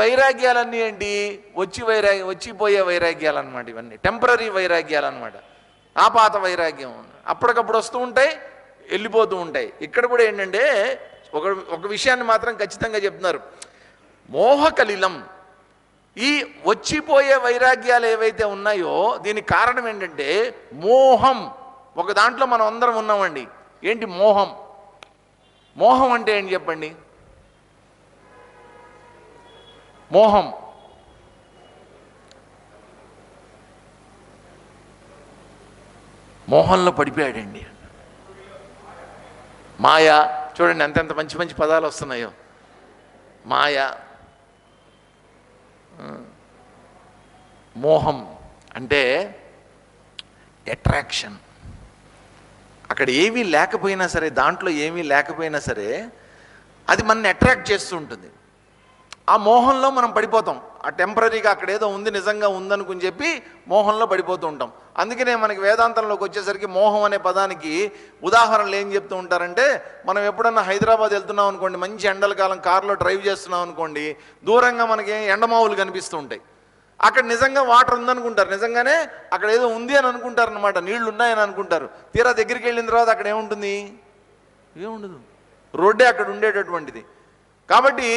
వైరాగ్యాలన్నీ ఏంటి? వచ్చిపోయే వైరాగ్యాలు అనమాట. ఇవన్నీ టెంపరీ వైరాగ్యాలు అనమాట. ఆపాత వైరాగ్యం అప్పటికప్పుడు వస్తూ ఉంటాయి, వెళ్ళిపోతూ ఉంటాయి. ఇక్కడ కూడా ఏంటంటే ఒక విషయాన్ని మాత్రం ఖచ్చితంగా చెప్తున్నారు. మోహకలిలం, ఈ వచ్చిపోయే వైరాగ్యాలు ఏవైతే ఉన్నాయో దీనికి కారణం ఏంటంటే మోహం. ఒక దాంట్లో మనం అందరం ఉన్నామండి. ఏంటి మోహం? మోహం అంటే ఏంటి చెప్పండి? మోహం మోహంలో పడిపోయాడండి. మాయ, చూడండి ఎంతెంత మంచి మంచి పదాలు వస్తున్నాయో. మాయ, మోహం అంటే అట్రాక్షన్. అక్కడ ఏమీ లేకపోయినా సరే, దాంట్లో ఏమీ లేకపోయినా సరే అది మనని అట్రాక్ట్ చేస్తూ ఉంటుంది. ఆ మోహంలో మనం పడిపోతాం. ఆ టెంపరీగా అక్కడ ఏదో ఉంది, నిజంగా ఉందనుకుని చెప్పి మోహంలో పడిపోతూ ఉంటాం. అందుకనే మనకి వేదాంతంలోకి వచ్చేసరికి మోహం అనే పదానికి ఉదాహరణలు ఏం చెప్తూ ఉంటారంటే, మనం ఎప్పుడన్నా హైదరాబాద్ వెళ్తున్నాం అనుకోండి, మంచి ఎండల కాలం కారులో డ్రైవ్ చేస్తున్నాం అనుకోండి, దూరంగా మనకి ఎండమావులు కనిపిస్తూ ఉంటాయి. అక్కడ నిజంగా వాటర్ ఉందనుకుంటారు, నిజంగానే అక్కడ ఏదో ఉంది అని అనుకుంటారు అనమాట, నీళ్లు ఉన్నాయని అనుకుంటారు. తీరా దగ్గరికి వెళ్ళిన తర్వాత అక్కడ ఏముంటుంది? ఏముండదు, రోడ్డే అక్కడ ఉండేటటువంటిది. కాబట్టి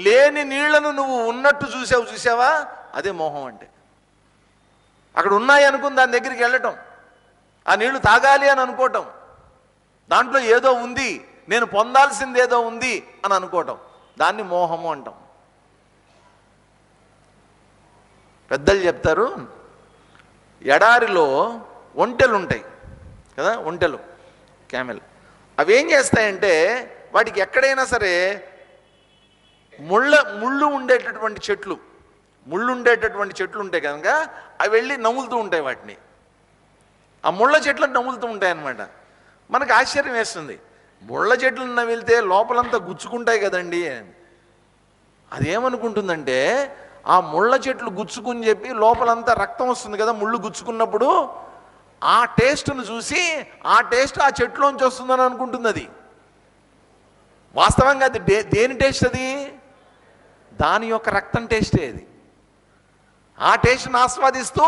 లేని నీళ్లను నువ్వు ఉన్నట్టు చూసావా? అదే మోహం అంటే. అక్కడ ఉన్నాయి అనుకుని దాని దగ్గరికి వెళ్ళటం, ఆ నీళ్లు తాగాలి అని అనుకోవటం, దాంట్లో ఏదో ఉంది, నేను పొందాల్సింది ఏదో ఉంది అని అనుకోవటం, దాన్ని మోహము అంటాం. పెద్దలు చెప్తారు, ఎడారిలో ఒంటెలు ఉంటాయి కదా, ఒంటెలు, క్యామెల్. అవి ఏం చేస్తాయంటే వాటికి ఎక్కడైనా సరే ముళ్ళు ఉండేటటువంటి చెట్లు ఉంటాయి కనుక అవి వెళ్ళి నములుతూ ఉంటాయి వాటిని. ఆ ముళ్ళ చెట్లను నములుతూ ఉంటాయి అన్నమాట. మనకు ఆశ్చర్యం వేస్తుంది, ముళ్ళ చెట్లను నమిలితే లోపలంతా గుచ్చుకుంటాయి కదండి. అదేమనుకుంటుందంటే ఆ ముళ్ళ చెట్లు గుచ్చుకుని చెప్పి లోపలంతా రక్తం వస్తుంది కదా ముళ్ళు గుచ్చుకున్నప్పుడు, ఆ టేస్ట్ను చూసి ఆ టేస్ట్ ఆ చెట్లోంచి వస్తుందని అనుకుంటుంది. అది వాస్తవంగా అది దేని టేస్ట్? అది దాని యొక్క రక్తం టేస్టే. అది ఆ టేస్ట్ని ఆస్వాదిస్తూ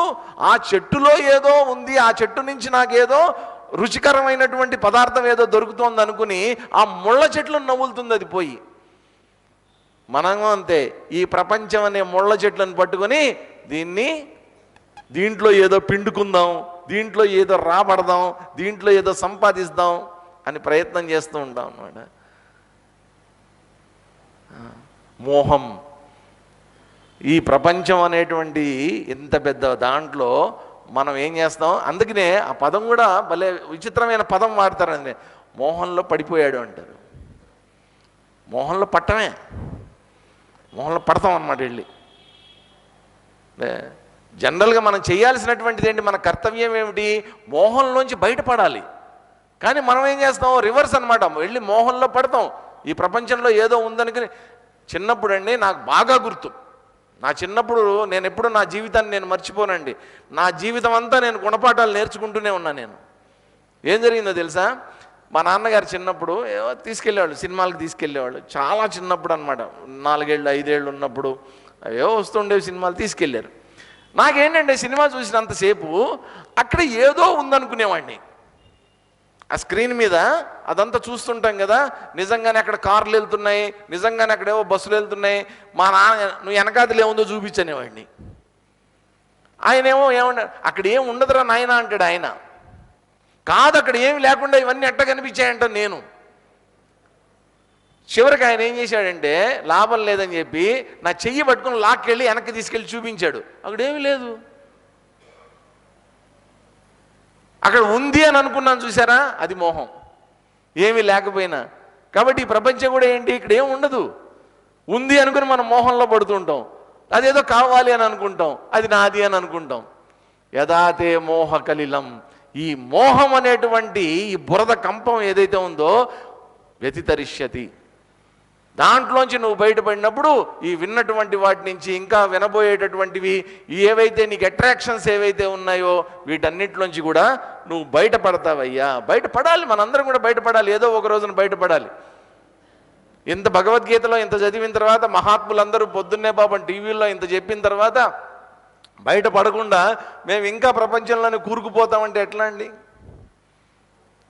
ఆ చెట్టులో ఏదో ఉంది, ఆ చెట్టు నుంచి నాకేదో రుచికరమైనటువంటి పదార్థం ఏదో దొరుకుతోంది అనుకుని ఆ ముళ్ళ చెట్లను నవ్వులుతుంది అది పోయి. మనం అంతే, ఈ ప్రపంచం అనే ముళ్ళ చెట్లను పట్టుకొని దీంట్లో ఏదో పిండుకుందాం, దీంట్లో ఏదో రాబడదాం, దీంట్లో ఏదో సంపాదిస్తాం అని ప్రయత్నం చేస్తూ ఉంటాం అన్నమాట. మోహం. ఈ ప్రపంచం అనేటువంటి ఇంత పెద్ద దాంట్లో మనం ఏం చేస్తాం? అందుకనే ఆ పదం కూడా భలే విచిత్రమైన పదం వాడతారండి. మోహంలో పడిపోయాడు అంటారు. మోహంలో పట్టమే, మోహంలో పడతాం అన్నమాట వెళ్ళి. జనరల్గా మనం చేయాల్సినటువంటిది ఏంటి? మన కర్తవ్యం ఏమిటి? మోహంలోంచి బయటపడాలి. కానీ మనం ఏం చేస్తాం? రివర్స్ అనమాట, వెళ్ళి మోహంలో పడతాం. ఈ ప్రపంచంలో ఏదో ఉందనుకుని. చిన్నప్పుడు అండి నాకు బాగా గుర్తు, నా చిన్నప్పుడు నేను ఎప్పుడు నా జీవితాన్ని నేను మర్చిపోనండి. నా జీవితం అంతా నేను గుణపాఠాలు నేర్చుకుంటూనే ఉన్నా. నేను ఏం జరిగిందో తెలుసా? మా నాన్నగారు చిన్నప్పుడు ఏవో తీసుకెళ్ళేవాళ్ళు, సినిమాలకు తీసుకెళ్ళేవాళ్ళు. చాలా చిన్నప్పుడు అనమాట, 4 ఏళ్ళు 5 ఏళ్ళు ఉన్నప్పుడు ఏవో వస్తుండేవి సినిమాలు, తీసుకెళ్ళారు. నాకేంటంటే సినిమా చూసినంతసేపు అక్కడ ఏదో ఉందనుకునేవాడిని. ఆ స్క్రీన్ మీద అదంతా చూస్తుంటాం కదా, నిజంగానే అక్కడ కార్లు వెళ్తున్నాయి, నిజంగానే అక్కడేవో బస్సులు వెళ్తున్నాయి. మా నాన్న నువ్వు వెనకాతలు ఏముందో చూపించనేవాడిని. ఆయనేమో ఏమన్నాడు, అక్కడ ఏం ఉండదురా నాయన అంటాడు ఆయన. కాదు, అక్కడ ఏమి లేకుండా ఇవన్నీ ఎట్ట కనిపించాయంట. నేను చివరికి ఆయన ఏం చేశాడంటే లాభం లేదని చెప్పి నా చెయ్యి పట్టుకుని లాక్కెళ్ళి వెనక్కి తీసుకెళ్ళి చూపించాడు. అక్కడేమీ లేదు, అక్కడ ఉంది అని అనుకున్నాను. చూసారా, అది మోహం, ఏమీ లేకపోయినా. కాబట్టి ఈ ప్రపంచం కూడా ఏంటి? ఇక్కడ ఏం ఉండదు, ఉంది అనుకుని మనం మోహంలో పడుతుంటాం. అదేదో కావాలి అని అనుకుంటాం, అది నాది అని అనుకుంటాం. యదాతే మోహ కలిలం. ఈ మోహం అనేటువంటి ఈ బురద కంపం ఏదైతే ఉందో వ్యతితరిష్యతి, దాంట్లోంచి నువ్వు బయటపడినప్పుడు ఈ విన్నటువంటి వాటి నుంచి ఇంకా వినబోయేటటువంటివి ఏవైతే నీకు అట్రాక్షన్స్ ఏవైతే ఉన్నాయో వీటన్నిటిలోంచి కూడా నువ్వు బయటపడతావయ్యా. బయటపడాలి, మనందరం కూడా బయటపడాలి, ఏదో ఒక రోజున బయటపడాలి. ఇంత భగవద్గీతలో ఇంత చదివిన తర్వాత మహాత్ములందరూ పొద్దున్నే పాపం టీవీల్లో ఇంత చెప్పిన తర్వాత బయట పడకుండా మేము ఇంకా ప్రపంచంలోనే కూరుకుపోతామంటే ఎట్లా అండి?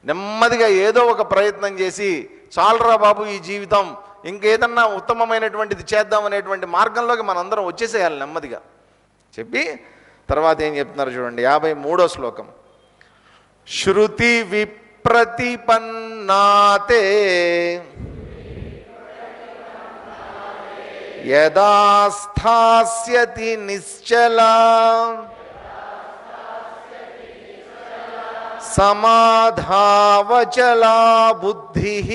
నెమ్మదిగా ఏదో ఒక ప్రయత్నం చేసి చాలరా బాబు ఈ జీవితం, ఇంకేదన్నా ఉత్తమమైనటువంటిది చేద్దాం అనేటువంటి మార్గంలోకి మనందరం వచ్చేసేయాలి నెమ్మదిగా చెప్పి తర్వాత ఏం చెప్తున్నారు చూడండి 53వ శ్లోకం. శృతి విప్రతిపన్నాతే యదా స్థాస్యతి నిశ్చలా సమాధావచలా బుద్ధిః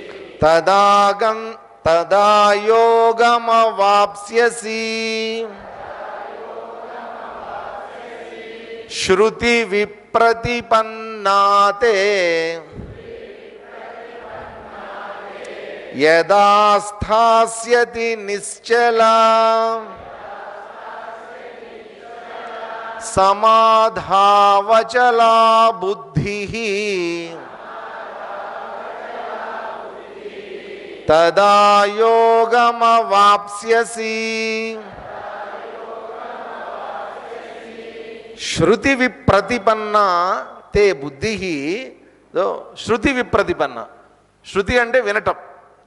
తదా యోగమవాప్స్యసి. శృతి విప్రతిపన్నాతే యదా స్థాస్యతి నిశ్చలా సమాధావచలా బుద్ధిః తదా యోగమవాప్స్యసి. శృతి విప్రతిపన్న తే బుద్ధి. శృతి విప్రతిపన్న, శృతి అంటే వినటం,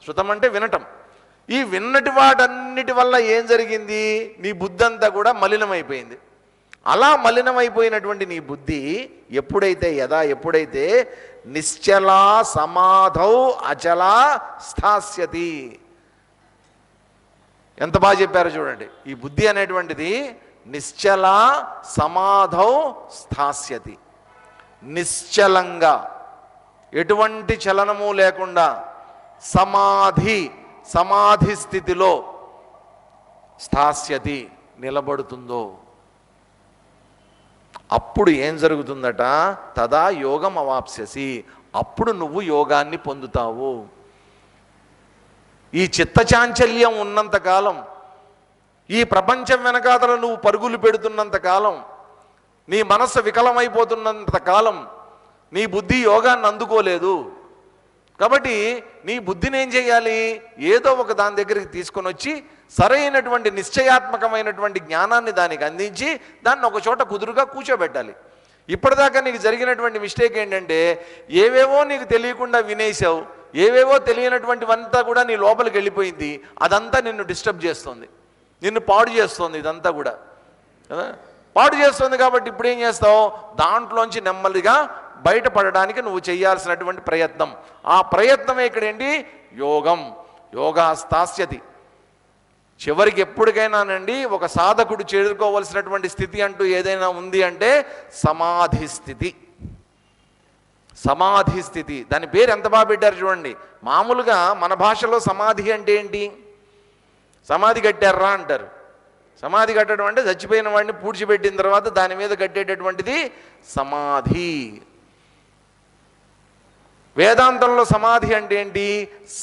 శృతం అంటే వినటం. ఈ విన్నటి వాటన్నిటి వల్ల ఏం జరిగింది? నీ బుద్ధి అంతా కూడా మలినమైపోయింది. అలా మలినమైపోయినటువంటి నీ బుద్ధి ఎప్పుడైతే నిశ్చలా సమాధౌ అచలా స్థాస్యతి. ఎంత బాగా చెప్పారో చూడండి. ఈ బుద్ధి అనేటువంటిది నిశ్చలా సమాధౌ స్థాస్యతి, నిశ్చలంగా ఎటువంటి చలనము లేకుండా సమాధి స్థితిలో స్థాస్యతి నిలబడుతుందో అప్పుడు ఏం జరుగుతుందట? తదా యోగం అవాప్స్యసి, అప్పుడు నువ్వు యోగాన్ని పొందుతావు. ఈ చిత్తచాంచల్యం ఉన్నంతకాలం, ఈ ప్రపంచం వెనకాతల నువ్వు పరుగులు పెడుతున్నంతకాలం, నీ మనస్సు వికలమైపోతున్నంతకాలం నీ బుద్ధి యోగాన్ని అందుకోలేదు. కాబట్టి నీ బుద్ధిని ఏం చేయాలి? ఏదో ఒక దాని దగ్గరికి తీసుకొని వచ్చి సరైనటువంటి నిశ్చయాత్మకమైనటువంటి జ్ఞానాన్ని దానికి అందించి దాన్ని ఒక చోట కుదురుగా కూర్చోబెట్టాలి. ఇప్పటిదాకా నీకు జరిగినటువంటి మిస్టేక్ ఏంటంటే ఏవేవో నీకు తెలియకుండా వినేసావు, ఏవేవో తెలియనటువంటివంతా కూడా నీ లోపలికి వెళ్ళిపోయింది. అదంతా నిన్ను డిస్టర్బ్ చేస్తుంది, నిన్ను పాడు చేస్తుంది. ఇదంతా కూడా పాడు చేస్తుంది. కాబట్టి ఇప్పుడు ఏం చేస్తావు? దాంట్లోంచి నెమ్మదిగా బయటపడడానికి నువ్వు చేయాల్సినటువంటి ప్రయత్నం. ఆ ప్రయత్నమే ఇక్కడేంటి? యోగం. యోగా స్థాస్యతి. చివరికి ఎప్పటికైనానండి ఒక సాధకుడు చేరుకోవలసినటువంటి స్థితి అంటూ ఏదైనా ఉంది అంటే సమాధి స్థితి. సమాధి స్థితి, దాని పేరు ఎంత బాగా పెట్టారు చూడండి. మామూలుగా మన భాషలో సమాధి అంటే ఏంటి? సమాధి కట్టారా అంటారు. సమాధి కట్టడం అంటే చచ్చిపోయిన వాడిని పూడ్చిపెట్టిన తర్వాత దాని మీద కట్టేటటువంటిది సమాధి. వేదాంతంలో సమాధి అంటే ఏంటి?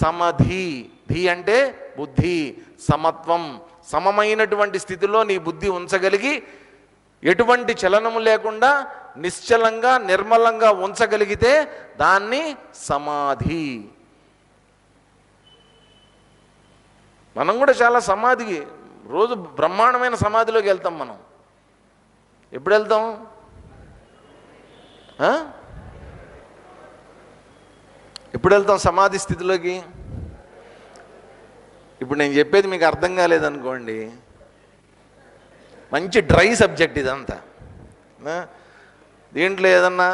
సమధి. ధి అంటే బుద్ధి, సమత్వం, సమమైనటువంటి స్థితిలో నీ బుద్ధి ఉంచగలిగి ఎటువంటి చలనము లేకుండా నిశ్చలంగా నిర్మలంగా ఉంచగలిగితే దాన్ని సమాధి. మనం కూడా చాలా సమాధికి రోజు బ్రహ్మాండమైన సమాధిలోకి వెళ్తాం. మనం ఎప్పుడు వెళ్తాం? ఎప్పుడు వెళ్తాం సమాధి స్థితిలోకి? ఇప్పుడు నేను చెప్పేది మీకు అర్థం కాలేదనుకోండి, మంచి డ్రై సబ్జెక్ట్ ఇదంతా. దీంట్లో ఏదన్నా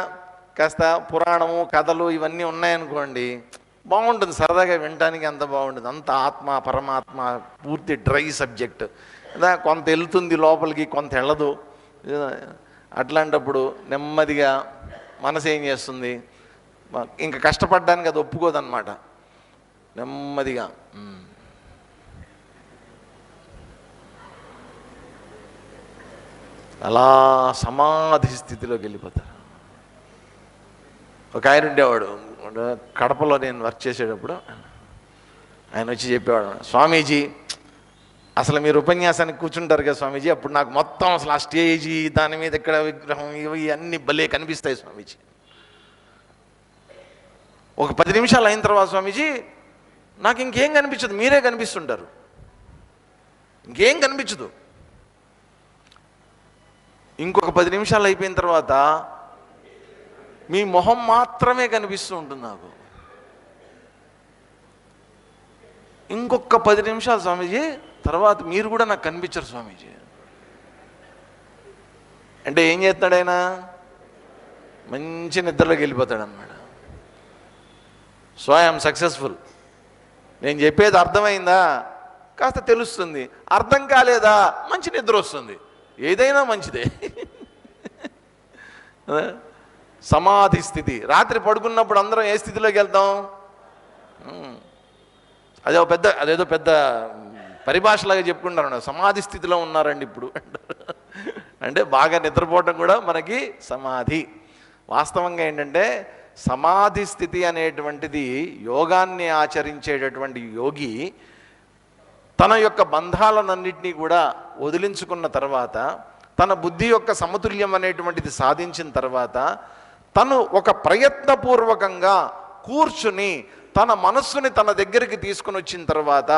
కాస్త పురాణము కథలు ఇవన్నీ ఉన్నాయనుకోండి, బాగుంటుంది, సరదాగా వినటానికి అంత బాగుంటుంది. అంత ఆత్మ పరమాత్మ పూర్తి డ్రై సబ్జెక్ట్. కొంత వెళ్తుంది లోపలికి, కొంత వెళ్ళదు. అట్లాంటప్పుడు నెమ్మదిగా మనసు ఏం చేస్తుంది? ఇంకా కష్టపడడానికి అది ఒప్పుకోదన్నమాట. నెమ్మదిగా అలా సమాధి స్థితిలోకి వెళ్ళిపోతారు. ఒక ఆయన ఉండేవాడు కడపలో, నేను వర్క్ చేసేటప్పుడు. ఆయన వచ్చి చెప్పేవాడు, స్వామీజీ అసలు మీరు ఉపన్యాసానికి కూర్చుంటారు కదా స్వామీజీ, అప్పుడు నాకు మొత్తం అసలు ఆ స్టేజీ, దాని మీద ఇక్కడ విగ్రహం, ఇవి అన్నీ భలే కనిపిస్తాయి స్వామీజీ. ఒక 10 నిమిషాలు అయిన తర్వాత స్వామీజీ నాకు ఇంకేం కనిపించదు, మీరే కనిపిస్తుంటారు, ఇంకేం కనిపించదు. ఇంకొక 10 నిమిషాలు అయిపోయిన తర్వాత మీ మొహం మాత్రమే కనిపిస్తూ ఉంటుంది నాకు. ఇంకొక 10 నిమిషాలు స్వామీజీ తర్వాత మీరు కూడా నాకు కనిపించరు స్వామీజీ అంటే ఏం చేస్తాడు ఆయన? మంచి నిద్రలోకి వెళ్ళిపోతాడు అన్నమాట. So I'm successful. నేను చెప్పేది అర్థమైందా? కాస్త తెలుస్తుంది. అర్థం కాలేదా? మంచి నిద్ర వస్తుంది. ఏదైనా మంచిదే. సమాధి స్థితి. రాత్రి పడుకున్నప్పుడు అందరం ఏ స్థితిలోకి వెళ్తాం? అదేదో పెద్ద పరిభాషలాగా చెప్పుకుంటారు, సమాధి స్థితిలో ఉన్నారండి ఇప్పుడు అంటే బాగా నిద్రపోవటం కూడా మనకి సమాధి. వాస్తవంగా ఏంటంటే సమాధి స్థితి అనేటువంటిది యోగాన్ని ఆచరించేటటువంటి యోగి తన యొక్క బంధాలన్నింటినీ కూడా వదిలించుకున్న తర్వాత, తన బుద్ధి యొక్క సమతుల్యం అనేటువంటిది సాధించిన తర్వాత, తను ఒక ప్రయత్నపూర్వకంగా కూర్చుని తన మనస్సుని తన దగ్గరికి తీసుకుని వచ్చిన తర్వాత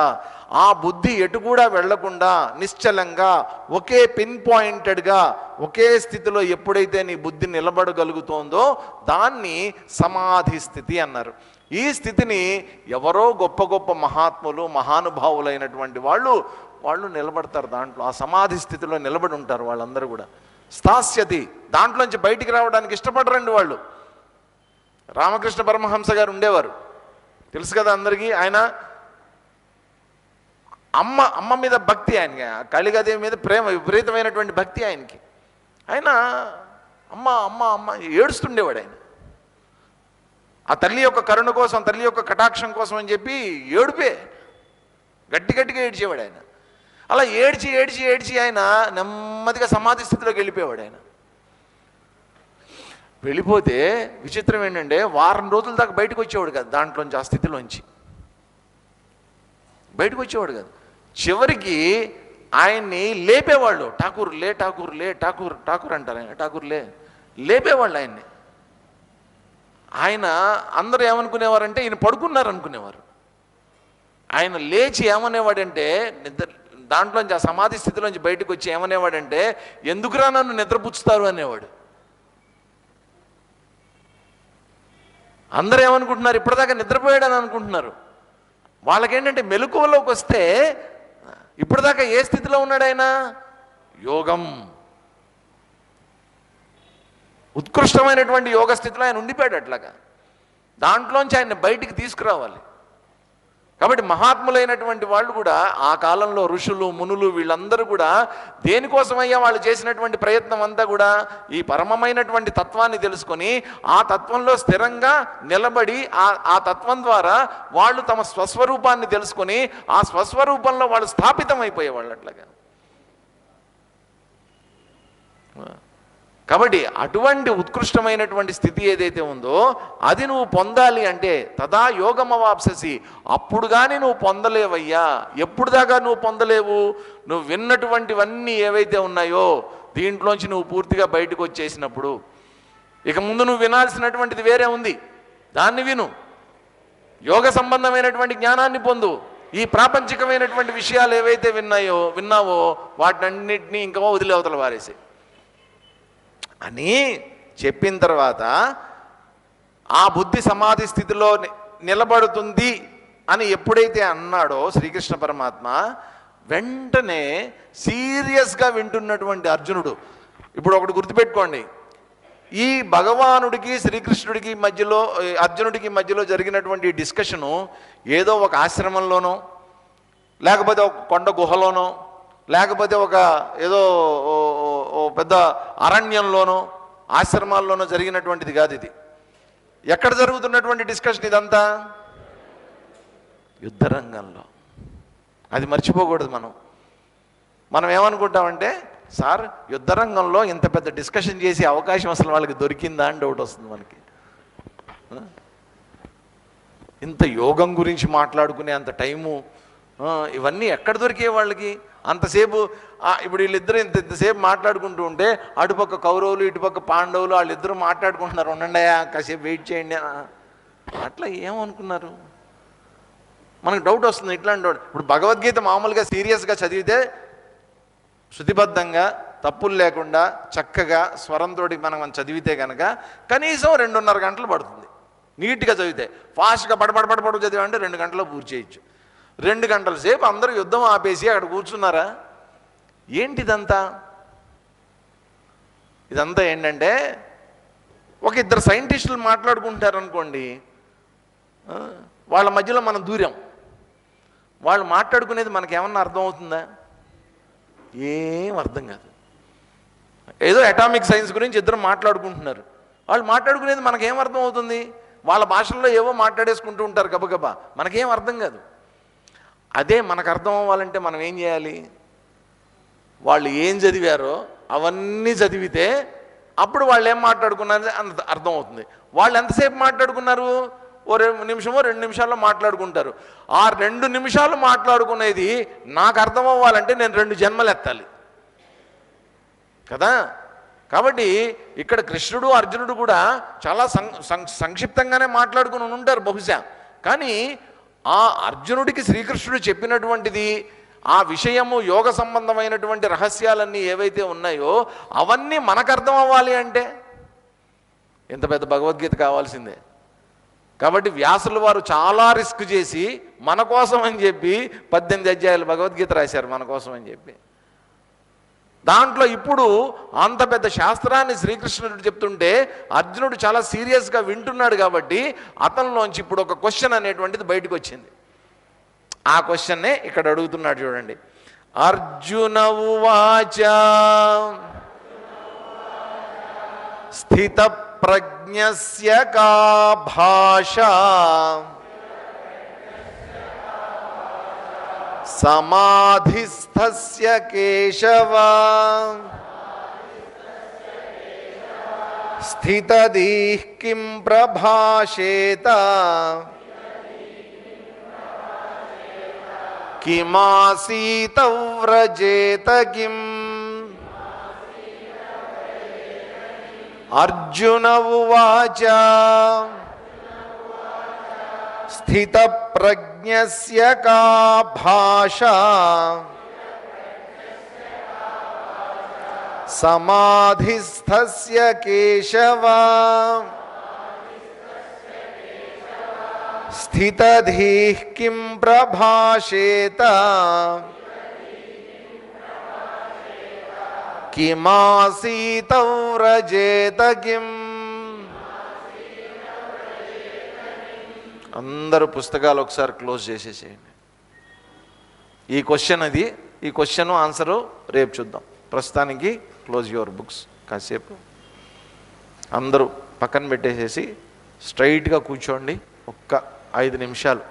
ఆ బుద్ధి ఎటు కూడా వెళ్లకుండా నిశ్చలంగా ఒకే పిన్ పాయింటెడ్గా ఒకే స్థితిలో ఎప్పుడైతే నీ బుద్ధి నిలబడగలుగుతోందో దాన్ని సమాధి స్థితి అన్నారు. ఈ స్థితిని ఎవరో గొప్ప గొప్ప మహాత్ములు మహానుభావులైనటువంటి వాళ్ళు నిలబడతారు దాంట్లో. ఆ సమాధి స్థితిలో నిలబడి ఉంటారు వాళ్ళందరూ కూడా. స్థాస్యతి, దాంట్లోంచి బయటికి రావడానికి ఇష్టపడరండి వాళ్ళు. రామకృష్ణ పరమహంస గారు ఉండేవారు, తెలుసు కదా అందరికీ. ఆయన అమ్మ మీద భక్తి, ఆయనకి కాళికాదేవి మీద ప్రేమ, విపరీతమైనటువంటి భక్తి ఆయనకి. ఆయన అమ్మ అమ్మ అమ్మ ఏడుస్తుండేవాడు. ఆయన ఆ తల్లి యొక్క కరుణ కోసం, తల్లి యొక్క కటాక్షం కోసం అని చెప్పి ఏడుపే, గట్టిగా ఏడ్చేవాడు ఆయన. అలా ఏడ్చి ఆయన నెమ్మదిగా సమాధి స్థితిలోకి వెళ్ళిపోయేవాడు. ఆయన వెళ్ళిపోతే విచిత్రం ఏంటంటే వారం రోజుల దాకా బయటకు వచ్చేవాడు కాదు, దాంట్లోంచి ఆ స్థితిలోంచి బయటకు వచ్చేవాడు కాదు. చివరికి ఆయన్ని లేపేవాళ్ళు, ఠాకూర్ లే ఠాకూర్ లే ఠాకూర్ ఠాకూర్ అంటారు ఆయన, ఠాకూర్ లేపేవాళ్ళు ఆయన్ని. ఆయన అందరూ ఏమనుకునేవారంటే ఈయన పడుకున్నారు అనుకునేవారు. ఆయన లేచి ఏమనేవాడంటే దాంట్లోంచి ఆ సమాధి స్థితిలోంచి బయటకు వచ్చి ఏమనేవాడంటే ఎందుకురా నన్ను నిద్రపుచ్చుతారు అనేవాడు. అందరూ ఏమనుకుంటున్నారు, ఇప్పటిదాకా నిద్రపోయాడని అనుకుంటున్నారు. వాళ్ళకేంటంటే మెలకువలోకి వస్తే ఇప్పటిదాకా ఏ స్థితిలో ఉన్నాడు ఆయన? యోగం, ఉత్కృష్టమైనటువంటి యోగ స్థితిలో ఆయన ఉండిపోయాడు. అట్లాగా దాంట్లోంచి ఆయన బయటికి తీసుకురావాలి. కాబట్టి మహాత్ములైనటువంటి వాళ్ళు కూడా ఆ కాలంలో ఋషులు మునులు వీళ్ళందరూ కూడా దేనికోసమయ్యా వాళ్ళు చేసినటువంటి ప్రయత్నం అంతా కూడా ఈ పరమమైనటువంటి తత్వాన్ని తెలుసుకొని ఆ తత్వంలో స్థిరంగా నిలబడి ఆ తత్వం ద్వారా వాళ్ళు తమ స్వస్వరూపాన్ని తెలుసుకొని ఆ స్వస్వరూపంలో వాళ్ళు స్థాపితం అయిపోయేవాళ్ళు. అట్లాగా కాబట్టి అటువంటి ఉత్కృష్టమైనటువంటి స్థితి ఏదైతే ఉందో అది నువ్వు పొందాలి అంటే తదా యోగమవాప్ససి, అప్పుడు కానీ నువ్వు పొందలేవయ్యా. ఎప్పుడు దాకా నువ్వు పొందలేవు? నువ్వు విన్నటువంటివన్నీ ఏవైతే ఉన్నాయో దీంట్లోంచి నువ్వు పూర్తిగా బయటకు వచ్చేసినప్పుడు. ఇక ముందు నువ్వు వినాల్సినటువంటిది వేరే ఉంది, దాన్ని విను. యోగ సంబంధమైనటువంటి జ్ఞానాన్ని పొందు. ఈ ప్రాపంచికమైనటువంటి విషయాలు ఏవైతే విన్నావో వాటినన్నింటినీ ఇంకా వదిలే అవతల వారేసి అని చెప్పిన తర్వాత ఆ బుద్ధి సమాధి స్థితిలో నిలబడుతుంది అని ఎప్పుడైతే అన్నాడో శ్రీకృష్ణ పరమాత్మ, వెంటనే సీరియస్గా వింటున్నటువంటి అర్జునుడు, ఇప్పుడు ఒకటి గుర్తుపెట్టుకోండి, ఈ భగవానుడికి శ్రీకృష్ణుడికి మధ్యలో అర్జునుడికి మధ్యలో జరిగినటువంటి డిస్కషను ఏదో ఒక ఆశ్రమంలోనో లేకపోతే ఒక కొండ గుహలోనో లేకపోతే ఒక ఏదో పెద్ద అరణ్యంలోనో ఆశ్రమాల్లోనో జరిగినటువంటిది కాదు. ఇది ఎక్కడ జరుగుతున్నటువంటి డిస్కషన్? ఇదంతా యుద్ధరంగంలో. అది మర్చిపోకూడదు. మనం ఏమనుకుంటామంటే సార్ యుద్ధరంగంలో ఇంత పెద్ద డిస్కషన్ చేసే అవకాశం అసలు వాళ్ళకి దొరికిందా అని డౌట్ వస్తుంది మనకి. ఇంత యోగం గురించి మాట్లాడుకునే అంత టైము ఇవన్నీ ఎక్కడ దొరికే వాళ్ళకి? అంతసేపు ఇప్పుడు వీళ్ళిద్దరు ఇంతసేపు మాట్లాడుకుంటూ ఉంటే అటుపక్క కౌరవులు ఇటుపక్క పాండవులు వాళ్ళిద్దరూ మాట్లాడుకుంటున్నారు, ఉండండియా కాసేపు వెయిట్ చేయండి అట్లా ఏమనుకున్నారు? మనకు డౌట్ వస్తుంది ఇట్లాంటి డౌట్. ఇప్పుడు భగవద్గీత మామూలుగా సీరియస్గా చదివితే శృతిబద్ధంగా తప్పులు లేకుండా చక్కగా స్వరంతో మనం చదివితే కనుక కనీసం 2.5 గంటలు పడుతుంది. నీట్గా చదివితే ఫాస్ట్గా పడపడపడపడు చదివామంటే 2 గంటల్లో పూర్తి చేయొచ్చు. 2 గంటల సేపు అందరూ యుద్ధం ఆపేసి అక్కడ కూర్చున్నారా? ఏంటిదంతా? ఇదంతా ఏంటంటే ఒక ఇద్దరు సైంటిస్టులు మాట్లాడుకుంటారు అనుకోండి, వాళ్ళ మధ్యలో మనం దూరం. వాళ్ళు మాట్లాడుకునేది మనకేమన్నా అర్థం అవుతుందా? ఏం అర్థం కాదు. ఏదో అటామిక్ సైన్స్ గురించి ఇద్దరు మాట్లాడుకుంటున్నారు. వాళ్ళు మాట్లాడుకునేది మనకేం అర్థం అవుతుంది? వాళ్ళ భాషల్లో ఏవో మాట్లాడేసుకుంటూ ఉంటారు గబగబా, మనకేం అర్థం కాదు. అదే మనకు అర్థం అవ్వాలంటే మనం ఏం చేయాలి? వాళ్ళు ఏం చదివారో అవన్నీ చదివితే అప్పుడు వాళ్ళు ఏం మాట్లాడుకున్నారో అంత అర్థం అవుతుంది. వాళ్ళు ఎంతసేపు మాట్లాడుకున్నారు? ఓ 2 నిమిషమో 2 నిమిషాల్లో మాట్లాడుకుంటారు. ఆ 2 నిమిషాలు మాట్లాడుకునేది నాకు అర్థం అవ్వాలంటే నేను 2 జన్మలు ఎత్తాలి కదా. కాబట్టి ఇక్కడ కృష్ణుడు అర్జునుడు కూడా చాలా సంక్షిప్తంగానే మాట్లాడుకుని ఉంటారు బహుశా. కానీ ఆ అర్జునుడికి శ్రీకృష్ణుడు చెప్పినటువంటిది, ఆ విషయము యోగ సంబంధమైనటువంటి రహస్యాలన్నీ ఏవైతే ఉన్నాయో అవన్నీ మనకు అర్థం అవ్వాలి అంటే ఎంత పెద్ద భగవద్గీత కావాల్సిందే. కాబట్టి వ్యాసుల వారు చాలా రిస్క్ చేసి మన కోసం అని చెప్పి 18 అధ్యాయాలు భగవద్గీత రాశారు, మన కోసం అని చెప్పి. దాంట్లో ఇప్పుడు అంత పెద్ద శాస్త్రాన్ని శ్రీకృష్ణుడు చెప్తుంటే అర్జునుడు చాలా సీరియస్గా వింటున్నాడు. కాబట్టి అతనిలోంచి ఇప్పుడు ఒక క్వశ్చన్ అనేటువంటిది బయటకు వచ్చింది. ఆ క్వశ్చన్నే ఇక్కడ అడుగుతున్నాడు చూడండి. అర్జున ఉవాచ స్థిత ప్రజ్ఞస్య కా భాష సమాధిస్థస్య కేశవ స్థితదీః కిం ప్రభాషేత కిమాసీత వ్రజేత కిం. అర్జున ఉవాచ స్థిత ప్రజ్ఞస్య కా భాష సమాధిస్థస్య కేశవ స్థితధీః కిం ప్రభాషేత కిమాసీత వ్రజేత కిం. అందరూ పుస్తకాలు ఒకసారి క్లోజ్ చేసేసేయండి. ఈ క్వశ్చన్ అది, ఈ క్వశ్చన్ ఆన్సరు రేపు చూద్దాం. ప్రస్తుతానికి క్లోజ్ యువర్ బుక్స్. కాసేపు అందరూ పక్కన పెట్టేసేసి స్ట్రైట్గా కూర్చోండి. ఒక్క 5 నిమిషాలు